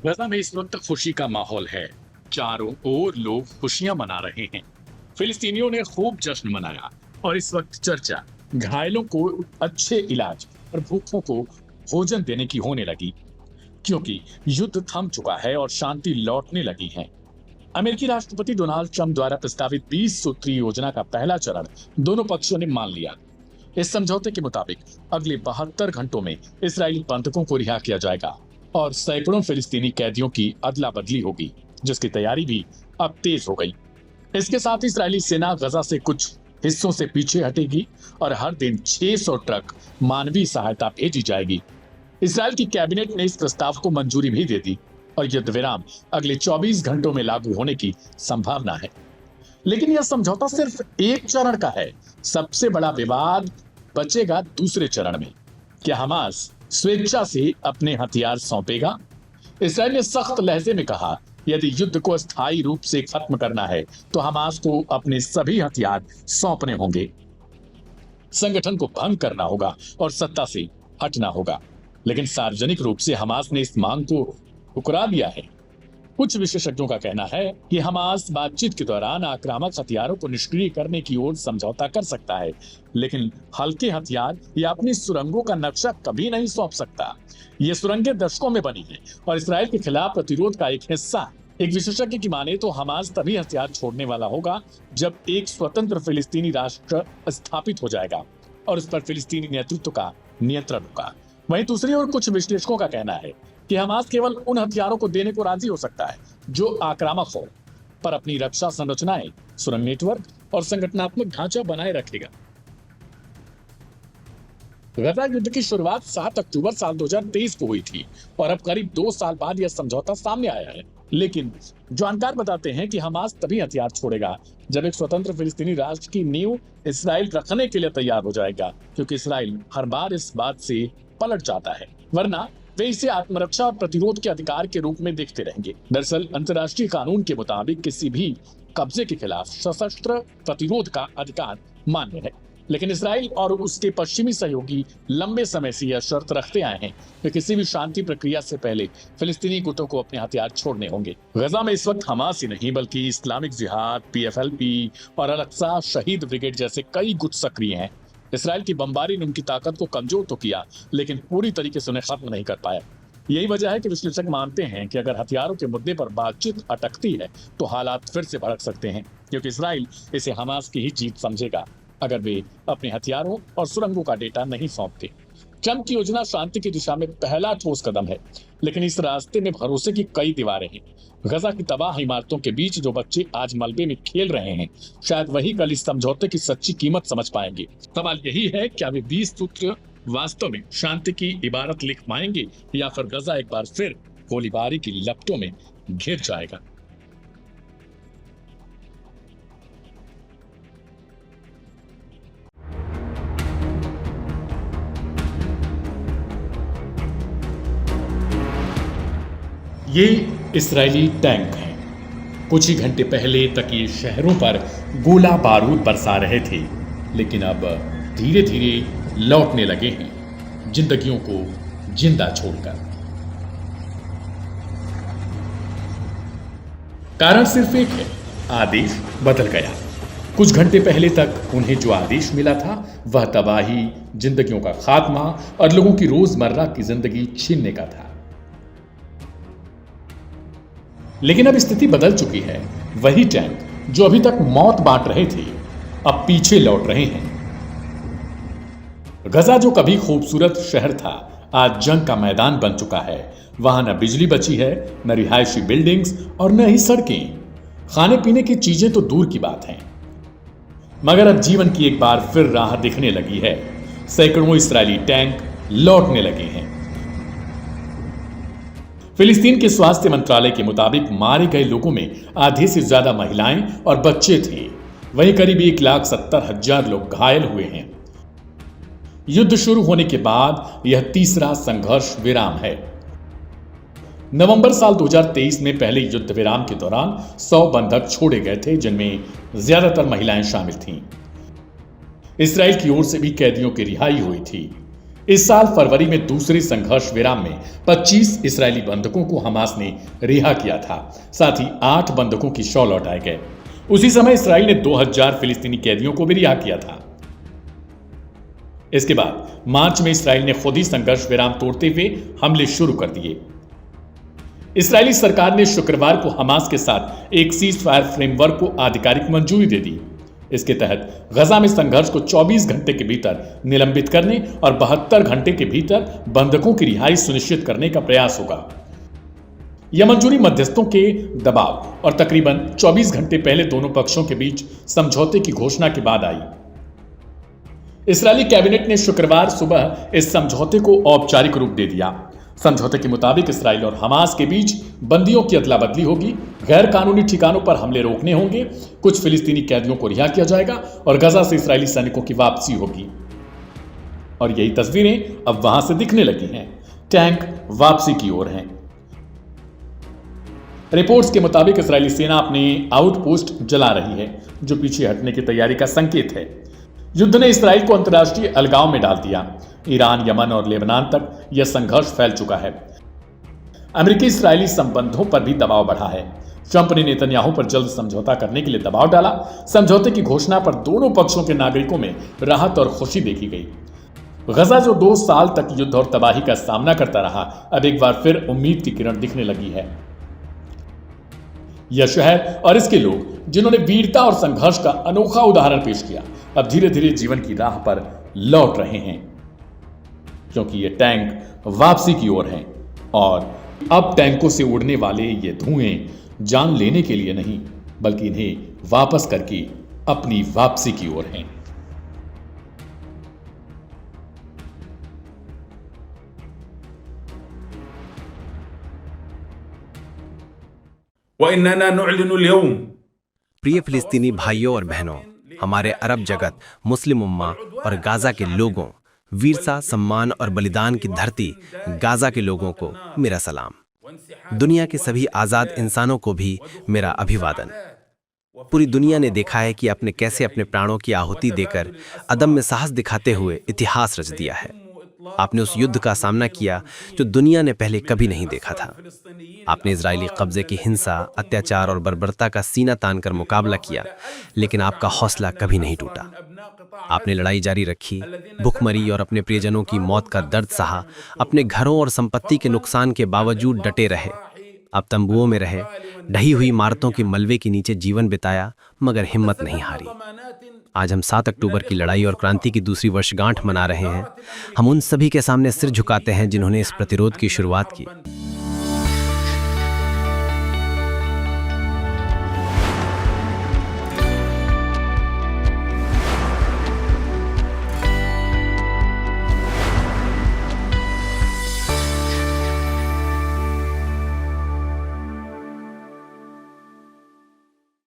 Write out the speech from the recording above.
गजा में इस वक्त खुशी का माहौल है। चारों ओर लोग खुशियां मना रहे हैं। फिलिस्तीनियों ने खूब जश्न मनाया और इस वक्त चर्चा घायलों को अच्छे इलाज और भूखों को भोजन देने की होने लगी, क्योंकि युद्ध थम चुका है और शांति लौटने लगी है। अमेरिकी राष्ट्रपति डोनाल्ड ट्रंप द्वारा प्रस्तावित 20 सूत्री योजना का पहला चरण दोनों पक्षों ने मान लिया। इस समझौते के मुताबिक अगले 72 घंटों में इस्राएली बंधकों को रिहा किया जाएगा और सैकड़ों फिलिस्तीनी कैदियों की अदला बदली होगी, जिसकी तैयारी भी अब तेज हो गई। इसके साथ इस्राएली सेना गजा से कुछ हिस्सों से पीछे हटेगी और हर दिन 600 ट्रक मानवीय सहायता भेजी जाएगी। इसराइल की कैबिनेट ने इस प्रस्ताव को मंजूरी भी दे दी और युद्ध विराम अगले 24 घंटों में लागू होने की संभावना है। लेकिन यह समझौता सिर्फ एक चरण का है। सबसे बड़ा विवाद बचेगा दूसरे चरण में। क्या हमास स्वेच्छा से अपने हथियार सौंपेगा? इसराइल ने सख्त लहजे में कहा, यदि युद्ध को स्थायी रूप से खत्म करना है तो हमास को अपने सभी हथियार सौंपने होंगे। संगठन को भंग करना होगा और सत्ता से हटना होगा। लेकिन सार्वजनिक रूप से हमास ने इस मांग को ठुकरा दिया है। कुछ विशेषज्ञों का कहना है कि हमास बातचीत के दौरान आक्रामक हथियारों को निष्क्रिय करने की ओर समझौता कर सकता है, लेकिन हल्के हथियार या अपनी सुरंगों का नक्शा कभी नहीं सौंप सकता। ये सुरंगें दशकों में बनी हैं और इसराइल के खिलाफ प्रतिरोध का एक हिस्सा है। एक विशेषज्ञ की माने तो हमास तभी हथियार छोड़ने वाला होगा जब एक स्वतंत्र फिलिस्तीनी राष्ट्र स्थापित हो जाएगा और उस पर फिलिस्तीनी नेतृत्व का नियंत्रण होगा। वहीं दूसरी ओर कुछ विश्लेषकों का कहना है कि हमास केवल उन हथियारों को देने को राजी हो सकता है जो आक्रामक हो, पर अपनी रक्षा संरचनाएं, सुरंग नेटवर्क और संगठनात्मक ढांचा बनाए रखेगा। गजा युद्ध की शुरुआत 7 अक्टूबर साल 2023 को हुई थी और अब करीब 2 साल बाद यह समझौता सामने आया है। लेकिन जानकार बताते हैं कि हमास तभी हथियार छोड़ेगा जब एक स्वतंत्र फिलिस्तीनी राष्ट्र की नींव इसराइल रखने के लिए तैयार हो जाएगा, क्योंकि इसराइल हर बार इस बात से पलट जाता है, वरना वे इसे आत्मरक्षा और प्रतिरोध के अधिकार के रूप में देखते रहेंगे। दरअसल अंतर्राष्ट्रीय कानून के मुताबिक किसी भी कब्जे के खिलाफ सशस्त्र प्रतिरोध का अधिकार मान्य है, लेकिन इसराइल और उसके पश्चिमी सहयोगी लंबे समय से यह शर्त रखते आए हैं कि किसी भी शांति प्रक्रिया से पहले फिलिस्तीनी गुटों को अपने हथियार छोड़ने होंगे। गजा में इस वक्त हमास ही नहीं बल्कि इस्लामिक जिहाद, पीएफएलपी और अल-अक्सा शहीद ब्रिगेड जैसे कई गुट सक्रिय हैं। इसराइल की बमबारी ने उनकी ताकत को कमजोर तो किया, लेकिन पूरी तरीके से उन्हें खत्म नहीं कर पाया। यही वजह है कि विश्लेषक मानते हैं कि अगर हथियारों के मुद्दे पर बातचीत अटकती है तो हालात फिर से भड़क सकते हैं, क्योंकि इसराइल इसे हमास की ही जीत समझेगा अगर वे अपने हथियारों और सुरंगों का डेटा नहीं सौंपते। ट्रंप की योजना शांति की दिशा में पहला ठोस कदम है, लेकिन इस रास्ते में भरोसे की कई दीवारें हैं। गजा की तबाह इमारतों के बीच जो बच्चे आज मलबे में खेल रहे हैं, शायद वही कल इस समझौते की सच्ची कीमत समझ पाएंगे। सवाल यही है, क्या वे 20 सूत्र वास्तव में शांति की इबारत लिख पाएंगे या फिर गजा एक बार फिर गोलीबारी की लपटों में घिर जाएगा। ये इस्राएली टैंक हैं। कुछ ही घंटे पहले तक ये शहरों पर गोला बारूद बरसा रहे थे, लेकिन अब धीरे धीरे लौटने लगे हैं, जिंदगियों को जिंदा छोड़कर। कारण सिर्फ एक है, आदेश बदल गया। कुछ घंटे पहले तक उन्हें जो आदेश मिला था वह तबाही, जिंदगियों का खात्मा और लोगों की रोजमर्रा की जिंदगी छीनने का था। लेकिन अब स्थिति बदल चुकी है। वही टैंक जो अभी तक मौत बांट रहे थे, अब पीछे लौट रहे हैं। गजा जो कभी खूबसूरत शहर था, आज जंग का मैदान बन चुका है। वहां न बिजली बची है, न रिहायशी बिल्डिंग्स और न ही सड़कें। खाने पीने की चीजें तो दूर की बात है, मगर अब जीवन की एक बार फिर राह दिखने लगी है। सैकड़ों इस्राएली टैंक लौटने लगे हैं। फिलिस्तीन के स्वास्थ्य मंत्रालय के मुताबिक मारे गए लोगों में आधे से ज्यादा महिलाएं और बच्चे थे। वहीं करीब 1,70,000 लोग घायल हुए हैं। युद्ध शुरू होने के बाद यह तीसरा संघर्ष विराम है। नवंबर साल 2023 में पहले युद्ध विराम के दौरान 100 बंधक छोड़े गए थे, जिनमें ज्यादातर महिलाएं शामिल थीं। इसराइल की ओर से भी कैदियों की रिहाई हुई थी। इस साल फरवरी में दूसरे संघर्ष विराम में 25 इस्राएली बंधकों को हमास ने रिहा किया था। साथ ही 8 बंधकों की शव लौटाए गए। उसी समय इसराइल ने 2000 फिलिस्तीनी कैदियों को भी रिहा किया था। इसके बाद मार्च में इसराइल ने खुद ही संघर्ष विराम तोड़ते हुए हमले शुरू कर दिए। इस्राएली सरकार ने शुक्रवार को हमास के साथ एक सीज फायर फ्रेमवर्क को आधिकारिक मंजूरी दे दी। इसके तहत गजा में संघर्ष को 24 घंटे के भीतर निलंबित करने और 72 घंटे के भीतर बंधकों की रिहाई सुनिश्चित करने का प्रयास होगा। यह मंजूरी मध्यस्थों के दबाव और तकरीबन 24 घंटे पहले दोनों पक्षों के बीच समझौते की घोषणा के बाद आई। इस्राएली कैबिनेट ने शुक्रवार सुबह इस समझौते को औपचारिक रूप दे दिया। समझौते के मुताबिक इसराइल और हमास के बीच बंदियों की अदला बदली होगी, गैर कानूनी ठिकानों पर हमले रोकने होंगे, कुछ फिलिस्तीनी कैदियों को रिहा किया जाएगा और गजा से इस्राएली सैनिकों की वापसी होगी। और यही तस्वीरें अब वहां से दिखने लगी हैं। टैंक वापसी की ओर हैं। रिपोर्ट्स के मुताबिक इस्राएली सेना अपने आउटपोस्ट जला रही है, जो पीछे हटने की तैयारी का संकेत है। युद्ध ने इसराइल को अंतर्राष्ट्रीय अलगाव में डाल दिया। ईरान, यमन और लेबनान तक यह संघर्ष फैल चुका है। अमेरिकी इस्राएली संबंधों पर भी दबाव बढ़ा है। ट्रंप ने नेतन्याहू पर जल्द समझौता करने के लिए दबाव डाला। समझौते की घोषणा पर दोनों पक्षों के नागरिकों में राहत और खुशी देखी गई। गजा जो 2 साल तक युद्ध और तबाही का सामना करता रहा, अब एक बार फिर उम्मीद की किरण दिखने लगी है। यह शहर और इसके लोग, जिन्होंने वीरता और संघर्ष का अनोखा उदाहरण पेश किया, अब धीरे धीरे जीवन की राह पर लौट रहे हैं, क्योंकि ये टैंक वापसी की ओर हैं। और अब टैंकों से उड़ने वाले ये धुएं जान लेने के लिए नहीं, बल्कि इन्हें वापस करके अपनी वापसी की ओर हैं। प्रिय फिलिस्तीनी भाइयों और बहनों, हमारे अरब जगत, मुस्लिम उम्मा और गाजा के लोगों, वीरता, सम्मान और बलिदान की धरती गाजा के लोगों को मेरा सलाम। दुनिया के सभी आज़ाद इंसानों को भी मेरा अभिवादन। पूरी दुनिया ने देखा है कि आपने कैसे अपने प्राणों की आहुति देकर अदम्य साहस दिखाते हुए इतिहास रच दिया है। आपने उस युद्ध का सामना किया जो दुनिया ने पहले कभी नहीं देखा था। आपने इजरायली कब्जे की हिंसा, अत्याचार और बर्बरता का सीना तानकर मुकाबला किया, लेकिन आपका हौसला कभी नहीं टूटा। आपने लड़ाई जारी रखी, भूखमरी और अपने प्रियजनों की मौत का दर्द सहा, अपने घरों और संपत्ति के नुकसान के बावजूद डटे रहे। आप तंबुओं में रहे, ढही हुई इमारतों के मलबे के नीचे जीवन बिताया, मगर हिम्मत नहीं हारी। आज हम 7 अक्टूबर की लड़ाई और क्रांति की दूसरी वर्षगांठ मना रहे हैं। हम उन सभी के सामने सिर झुकाते हैं जिन्होंने इस प्रतिरोध की शुरुआत की।